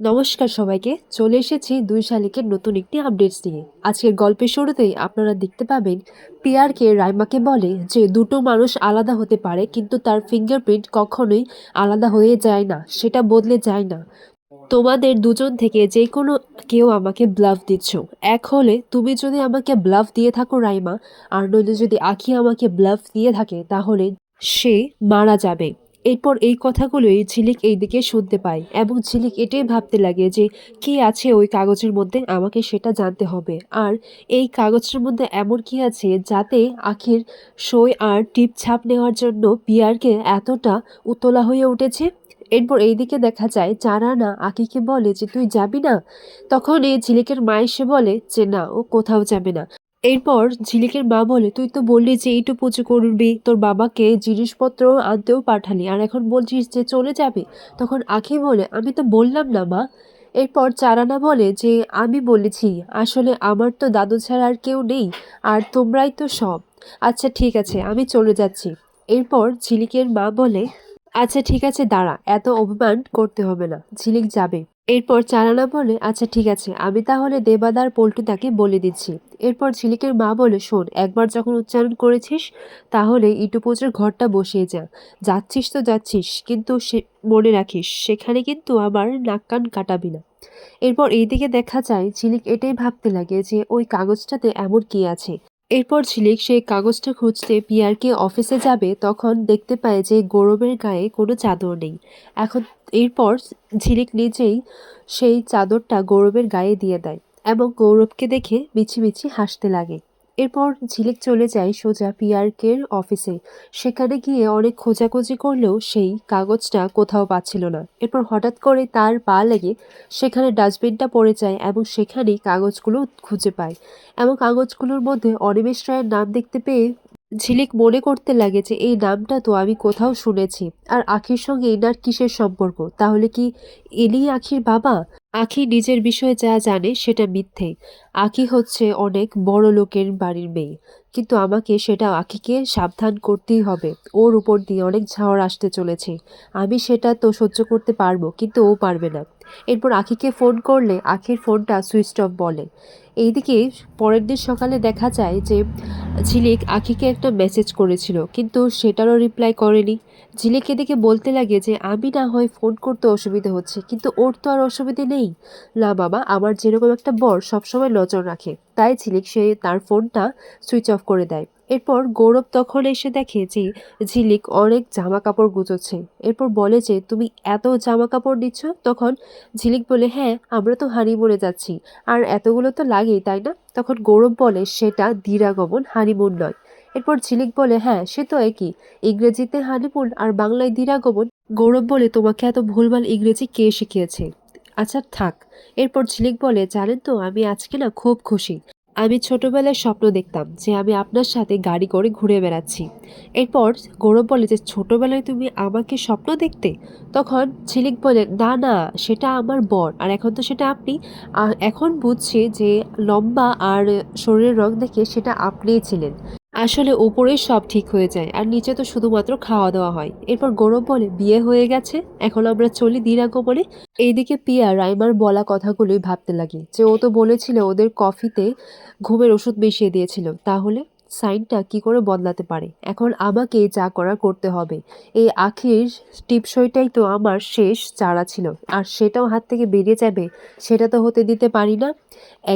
নমস্কার সবাইকে। চলে এসেছি ২ শালিকের নতুন একটি আপডেটস নিয়ে। আজকের গল্পের শুরুতেই আপনারা দেখতে পাবেন পিয়ারকে রাইমাকে বলে যে দুটো মানুষ আলাদা হতে পারে কিন্তু তার ফিঙ্গারপ্রিন্ট কখনোই আলাদা হয়ে যায় না, সেটা বদলে যায় না। তোমাদের দুজন থেকে যে কোনো কেউ আমাকে ব্লাফ দিচ্ছ। এক হলে তুমি যদি আমাকে ব্লাফ দিয়ে থাকো রাইমা, আর নইলে যদি আখি আমাকে ব্লাফ দিয়ে থাকে তাহলে সে মারা যাবে। এরপর এই কথাগুলোই ঝিলিক এইদিকে শুনতে পায় এবং ঝিলিক এটাই ভাবতে লাগে যে কি আছে ওই কাগজের মধ্যে, আমাকে সেটা জানতে হবে। আর এই কাগজটার মধ্যে এমন কি আছে যাতে আখির সই আর টিপ ছাপ নেওয়ার জন্য পিয়ারকে এতটা উতলা হয়ে উঠেছে। এরপর এইদিকে দেখা যায় চারানা আকিকে বলে যে তুই যাবি না। তখন এই ঝিলিকের মা এসে বলে যে না, ও কোথাও যাবে না। এরপর ঝিলিকের মা বলে তুই তো বললি যে এইটু পুজো করবি, তোর বাবাকে জিনিসপত্র আনতেও পাঠালি, আর এখন বলছিস যে চলে যাবে। তখন আখি বলে আমি তো বললাম না মা। এরপর চারানা বলে যে আমি বলেছি, আসলে আমার তো দাদু ছাড়া আর কেউ নেই, আর তোমরাই তো সব। আচ্ছা ঠিক আছে, আমি চলে যাচ্ছি। এরপর ঝিলিকের মা বলে আচ্ছা ঠিক আছে দাঁড়া, এত অভিমান করতে হবে না, ঝিলিক যাবে। এরপর চারানা বলে আচ্ছা ঠিক আছে, আমি তাহলে দেবাদার পল্টুদাকে বলে দিচ্ছি। এরপর ঝিলিকের মা বলে শোন, একবার যখন উচ্চারণ করেছিস তাহলে ইটুপোচের ঘরটা বসিয়ে যা। যাচ্ছিস তো যাচ্ছিস, কিন্তু সে মনে রাখিস সেখানে কিন্তু আবার নাক কান কাটাবি না। এরপর এইদিকে দেখা যায় ঝিলিক এটাই ভাবতে লাগে যে ওই কাগজটাতে এমন কি আছে। এরপর ঝিলিক সেই কাগজটা খুঁজতে পিয়ারকে অফিসে যাবে, তখন দেখতে পায় যে গৌরবের গায়ে কোনো চাদর নেই। এখন এরপর ঝিলিক নিজেই সেই চাদরটা গৌরবের গায়ে দিয়ে দেয় এবং গৌরবকে দেখে মিছিমিছি হাসতে লাগে। এরপর ঝিলিক চলে যায় সোজা পিয়ারকের অফিসে। সেখানে গিয়ে অনেক খোঁজাখুঁজি করলেও সেই কাগজটা কোথাও পাচ্ছিল না। এরপর হঠাৎ করে তার পা লেগে সেখানে ডাস্টবিনটা পড়ে যায় এবং সেখানেই কাগজগুলো খুঁজে পায় এবং কাগজগুলোর মধ্যে অনিমেষ রায়ের নাম দেখতে পেয়ে ঝিলিক মনে করতে লাগে যে এই নামটা তো আমি কোথাও শুনেছি। আর আখির সঙ্গে এনার কিসের সম্পর্ক? তাহলে কি ইনি আখির বাবা? আখি নিজের বিষয়ে যা জানে সেটা মিথ্যে। আখি হচ্ছে অনেক বড় লোকের বাড়ির মেয়ে, কিন্তু আমাকে সেটা আখিকে সাবধান করতেই হবে। ওর উপর দিয়ে অনেক ঝড় আসতে চলেছে। আমি সেটা তো সহ্য করতে পারবো, কিন্তু ও পারবে না। এরপর আখিকে ফোন করলে আখির ফোনটা সুইচ অফ বলে। এইদিকে পরের দিন সকালে দেখা যায় যে ঝিলিক আখিকে একটা মেসেজ করেছিল, কিন্তু সেটারও রিপ্লাই করেনি। ঝিলিক এদিকে বলতে লাগে যে আমি না হয় ফোন করতে অসুবিধা হচ্ছে, কিন্তু ওর তো আর অসুবিধে নেই। না বাবা, আমার যেরকম একটা বর সবসময় নজর রাখে, তাই ঝিলিক সে তার ফোনটা সুইচ অফ করে দেয়। এরপর গৌরব তখন এসে দেখে যে ঝিলিক অনেক জামা কাপড় গুছোচ্ছে। এরপর বলে যে তুমি এত জামা কাপড় নিচ্ছ? তখন ঝিলিক বলে হ্যাঁ, আমরা তো হানিমুনে যাচ্ছি, আর এতগুলো তো লাগেই, তাই না? তখন গৌরব বলে সেটা দিরাগমন, হানিমুন নয়। এরপর ঝিলিক বলে হ্যাঁ সে তো একই, ইংরেজিতে হানিমুন আর বাংলায় দিরাগমন। গৌরব বলে তোমাকে এত ভুলভাল ইংরেজি কে শিখিয়েছে? আচ্ছা থাক। এরপর ঝিলিক বলে জানেন তো আমি আজকে না খুব খুশি। আমি ছোটবেলায় স্বপ্ন দেখতাম যে আমি আপনার সাথে গাড়ি করে ঘুরে বেড়াচ্ছি। এরপর গৌরব বলে যে ছোটবেলায় তুমি আমাকে স্বপ্ন দেখতে? তখন ঝিলিক বলে না না, সেটা আমার বর, আর এখন তো সেটা আপনি। এখন বুঝছি যে লম্বা আর শরীরের রং দেখে সেটা আপনিই ছিলেন। আসলে উপরেই সব ঠিক হয়ে যায় আর নিচে তো শুধুমাত্র খাওয়া দাওয়া হয়। এরপর গৌরব বলে বিয়ে হয়ে গেছে, এখন আমরা চলি দিরাগমনে। এইদিকে পিয়া রাইমার বলা কথাগুলোই ভাবতে লাগে যে ও তো বলেছিল ওদের কফিতে ঘুমের ওষুধ মিশিয়ে দিয়েছিল, তাহলে সাইনটা কি করে বদলাতে পারে? এখন আমাকে যা করার করতে হবে। এই আখির টিপসইটাই তো আমার শেষ চারা ছিল, আর সেটাও হাত থেকে বেরিয়ে যাবে, সেটা তো হতে দিতে পারি না।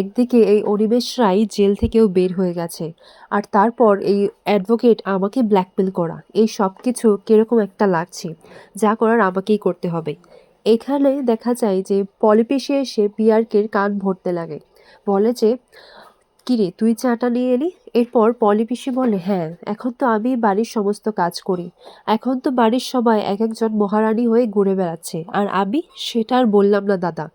একদিকে এই অনিমেষ রায় জেল থেকেও বের হয়ে গেছে, আর তারপর এই অ্যাডভোকেট আমাকে ব্ল্যাকমেল করা, এই সব কিছু কিরকম একটা লাগছে। যা করার আমাকেই করতে হবে। এখানে দেখা যায় যে পলিপিসি এসে পিয়ারকের কান ভরতে লাগে। বলে যে কিরে তুই চাটা নিয়ে এলি? এরপর পলিপিসি বলে হ্যাঁ, এখন তো আমি বাড়ির সমস্ত কাজ করি। এখন তো বাড়ির সবাই এক একজন মহারানী হয়ে ঘুরে বেড়াচ্ছে, আর আমি সেটা আর বললাম না দাদা।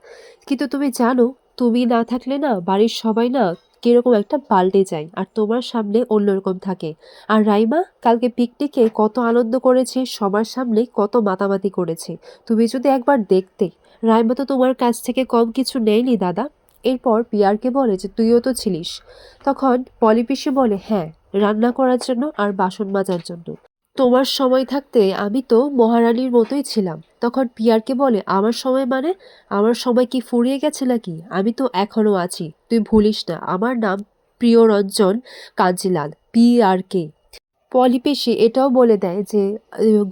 কিন্তু তুমি জানো, তুমি না থাকলে না বাড়ির সবাই না কিরকম একটা পাল্টে যায়, আর তোমার সামনে অন্যরকম থাকে। আর রাইমা কালকে পিকনিকে কত আনন্দ করেছে, সবার সামনে কত মাতামাতি করেছে, তুমি যদি একবার দেখতে। রাইমা তো তোমার কাছ থেকে কম কিছু নেয়নি দাদা। এরপর পিয়ারকে বলে যে তুইও তো ছিলিস। তখন পলিপিসি বলে হ্যাঁ, রান্না করার জন্য আর বাসন মাজার জন্য। তোমার সময় থাকতে আমি তো মহারানীর মতোই ছিলাম। তখন পিয়ারকে বলে, আমার সময় মানে? আমার সময় কি ফুরিয়ে গেছে নাকি? আমি তো এখনো আছি, তুই ভুলিস না। আমার নাম প্রিয়রঞ্জন কাঞ্জিলাল, PRK। পলিপেশি এটাও বলে দেয় যে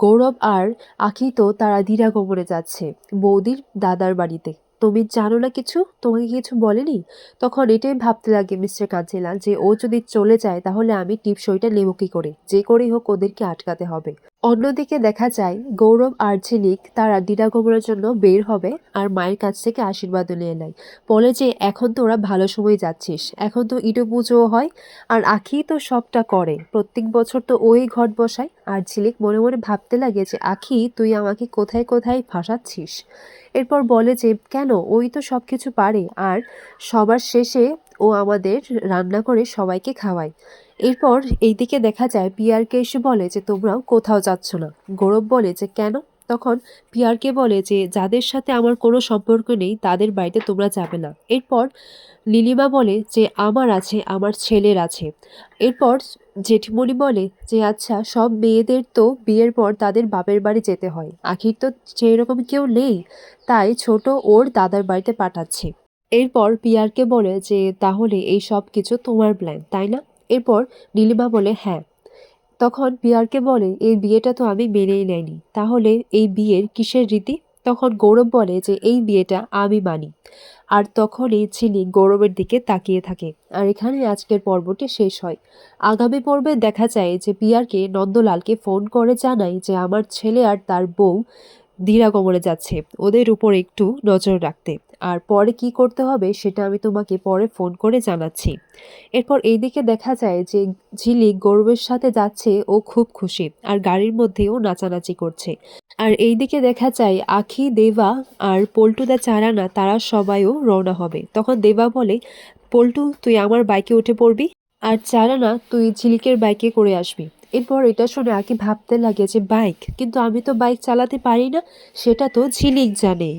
গৌরব আর আখি তো তারা দিরাগমনে যাচ্ছে বৌদির দাদার বাড়িতে। তুমি জানো না কিছু? তোমাকে কিছু বলেনি? তখন এটাই ভাবতে লাগে মিস্টার কাঞ্চিলাল যে ও যদি চলে যায় তাহলে আমি টিপসইটা নেব কি করে? যে করেই হোক ওদেরকে আটকাতে হবে। অন্যদিকে দেখা যায় গৌরব আর ঝিলিক তারা দিরাগমনের জন্য বের হবে আর মায়ের কাছ থেকে আশীর্বাদ নিয়ে নেয়। বলে যে এখন তো ওরা ভালো সময় যাচ্ছিস, এখন তো ইটো পুজোও হয় আর আখি তো সবটা করে, প্রত্যেক বছর তো ওই ঘট বসায়। আর ঝিলিক মনে মনে ভাবতে লাগে যে আখি তুই আমাকে কোথায় কোথায় ফাঁসাচ্ছিস। এরপর বলে যে কেন, ওই তো সব কিছু পারে আর সবার শেষে ও আমাদের রান্না করে সবাইকে খাওয়ায়। এরপর এইদিকে দেখা যায় পিয়ারকে এসে বলে যে তোমরাও কোথাও যাচ্ছ না। গৌরব বলে যে কেন? তখন পিয়ারকে বলে যে যাদের সাথে আমার কোনো সম্পর্ক নেই তাদের বাড়িতে তোমরা যাবে না। এরপর নীলিমা বলে যে আমার আছে, আমার ছেলের আছে। এরপর জেঠিমণি বলে যে আচ্ছা, সব মেয়েদের তো বিয়ের পর তাদের বাপের বাড়ি যেতে হয়, আখির তো সেই রকম কেউ নেই, তাই ছোট ওর দাদার বাড়িতে পাঠাচ্ছে। এরপর পিয়ারকে বলে যে তাহলে এই সব কিছু তোমার প্ল্যান, তাই না? এরপর নীলিমা বলে হ্যাঁ। তখন পিয়ারকে বলে এই বিয়েটা তো আমি মেনেই নেয়নি, তাহলে এই বিয়ের কিসের রীতি? তখন গৌরব বলে যে এই বিয়েটা আমি মানি। আর তখনই ঝিলিক গৌরবের দিকে তাকিয়ে থাকে। আর এখানে আজকের পর্বটি শেষ হয়। আগামী পর্বে দেখা যায় যে পিয়ারকে নন্দলালকে ফোন করে জানায় যে আমার ছেলে আর তার বউ দিরাগমনে যাচ্ছে, ওদের উপর একটু নজর রাখতে। আর পরে কি করতে হবে সেটা আমি তোমাকে পরে ফোন করে জানাচ্ছি। এরপর এইদিকে দেখা যায় যে ঝিলিক গৌরবের সাথে যাচ্ছে, ও খুব খুশি আর গাড়ির মধ্যেও নাচানাচি করছে। আর এইদিকে দেখা যায় আখি, দেবা আর পল্টুদা চারানা তারা সবাইও রওনা হবে। তখন দেবা বলে, পল্টু তুই আমার বাইকে উঠে পড়বি আর চারানা তুই ঝিলিকের বাইকে করে আসবি। এরপর এটা শুনে আকি ভাবতে লাগে যে বাইক, কিন্তু আমি তো বাইক চালাতে পারি না, সেটা তো ঝিলিক জানে।